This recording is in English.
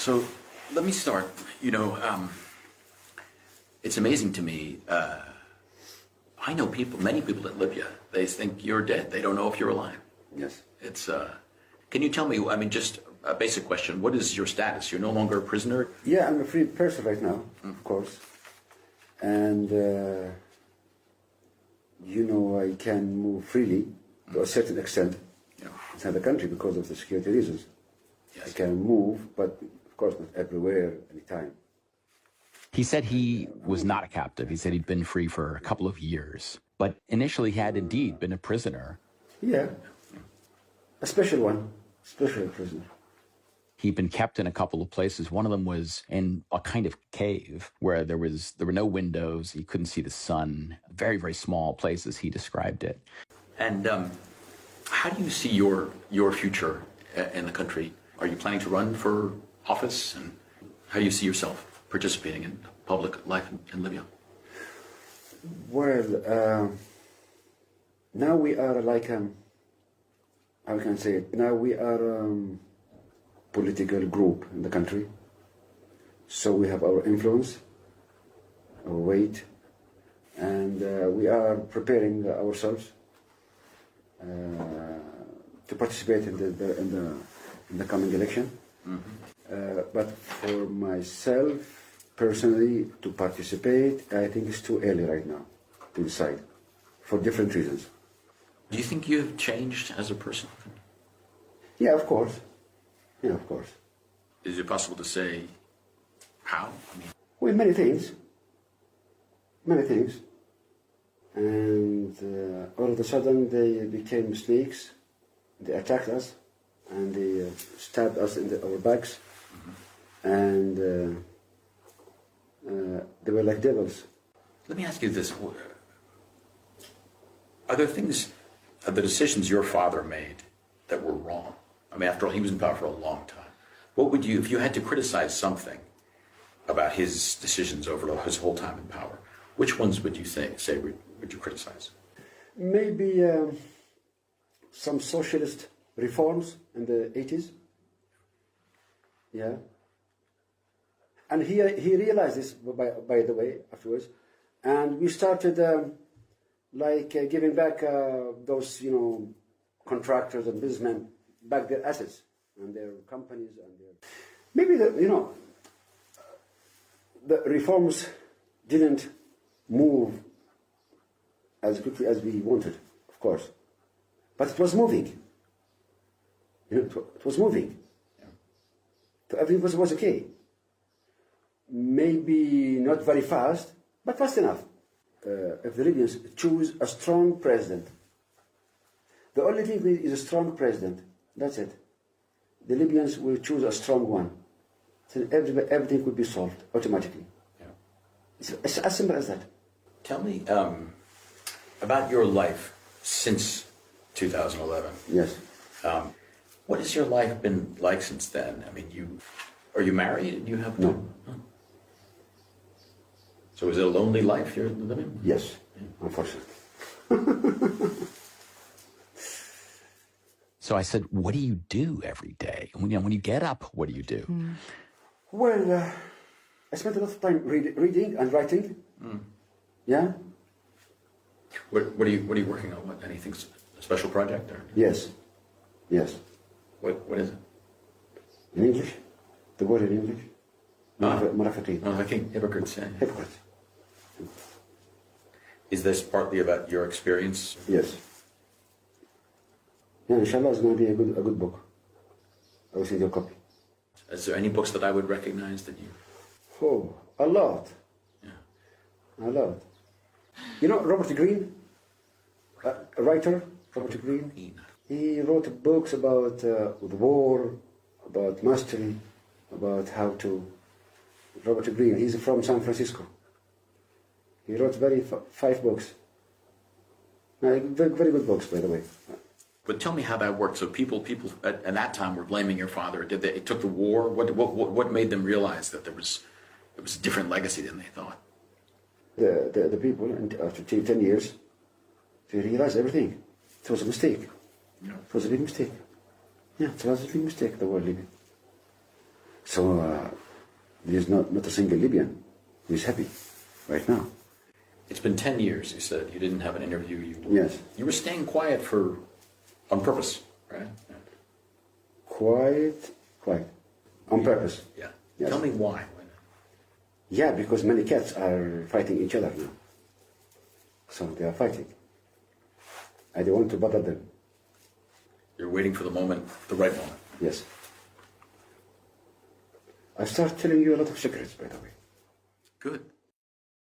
So let me start. It's amazing to me. I know many people in Libya. They think you're dead. They don't know if you're alive. Yes. It's. Can you tell me? I mean, just a basic question. What is your status? You're no longer a prisoner. Yeah, I'm a free person right now, of course, and I can move freely to a certain extent inside the country because of the security reasons. Yes. I can move, but of course not everywhere, anytime. He said he was not a captive. He said he'd been free for a couple of years. But initially he had indeed been a prisoner. Yeah. A special one. Special prisoner. He'd been kept in a couple of places. One of them was in a kind of cave where there were no windows. He couldn't see the sun. Very, very small places, he described it. And how do you see your future in the country? Are you planning to run for office? And how do you see yourself participating in public life in Libya? Well, now we are like, how can I say it? Now we are political group in the country. So we have our influence, our weight, and we are preparing ourselves to participate in the coming election. Mm-hmm. But for myself, personally, to participate, I think it's too early right now to decide, for different reasons. Do you think you've changed as a person? Yeah, of course. Yeah, of course. Is it possible to say how? Well, many things. Many things. And all of a sudden they became snakes. They attacked us and they stabbed us in our backs. Mm-hmm. And they were like devils. Let me ask you this. Are there things, the decisions your father made that were wrong? I mean, after all, he was in power for a long time. What would you, if you had to criticize something about his decisions over his whole time in power, which ones would you say would you criticize? Maybe some socialist reforms in the 80s. Yeah. And he realized this, by the way, afterwards. And we started giving back those, contractors and businessmen back their assets and their companies and their... Maybe, the reforms didn't move as quickly as we wanted, of course. But it was moving. It was moving. Yeah. So everything was okay. Maybe not very fast, but fast enough. If the Libyans choose a strong president, the only thing is a strong president. That's it. The Libyans will choose a strong one. So everything will be solved automatically. Yeah. It's as simple as that. Tell me about your life since 2011. Yes. What has your life been like since then? I mean, are you married? Do you have no? Oh. So is it a lonely life you're living? Yes, unfortunately. So I said, what do you do every day? When you get up, what do you do? Well, I spent a lot of time reading and writing. Yeah. What are you working on? Anything special project or? Yes. Yes. What is it? In English. The word in English. Marafiqin. Hypocrites. Yeah. Hypocrite. Is this partly about your experience? Yes. Yeah, inshallah, it's going to be a good book. I will send you a copy. Is there any books that I would recognize that you? Oh, a lot. Yeah. A lot. You know Robert Greene? A writer, Robert Greene? He wrote books about the war, about mastery, about how to... Robert Greene, he's from San Francisco. He wrote 5 books. Very good books, by the way. But tell me how that worked. So people at that time were blaming your father. It took the war? What made them realize that there was a different legacy than they thought? The people, after 10 years, they realized everything. It was a mistake. Yeah. It was a big mistake. Yeah, it was a big mistake, the war living. So there's not a single Libyan who is happy right now. It's been 10 years, you said. You didn't have an interview. Yes. You were staying quiet on purpose, right? Quiet. On purpose. Yeah. Yes. Tell me why. Yeah, because many cats are fighting each other now. So they are fighting. I don't want to bother them. You're waiting for the moment, the right moment. Yes. I start telling you a lot of secrets, by the way. Good.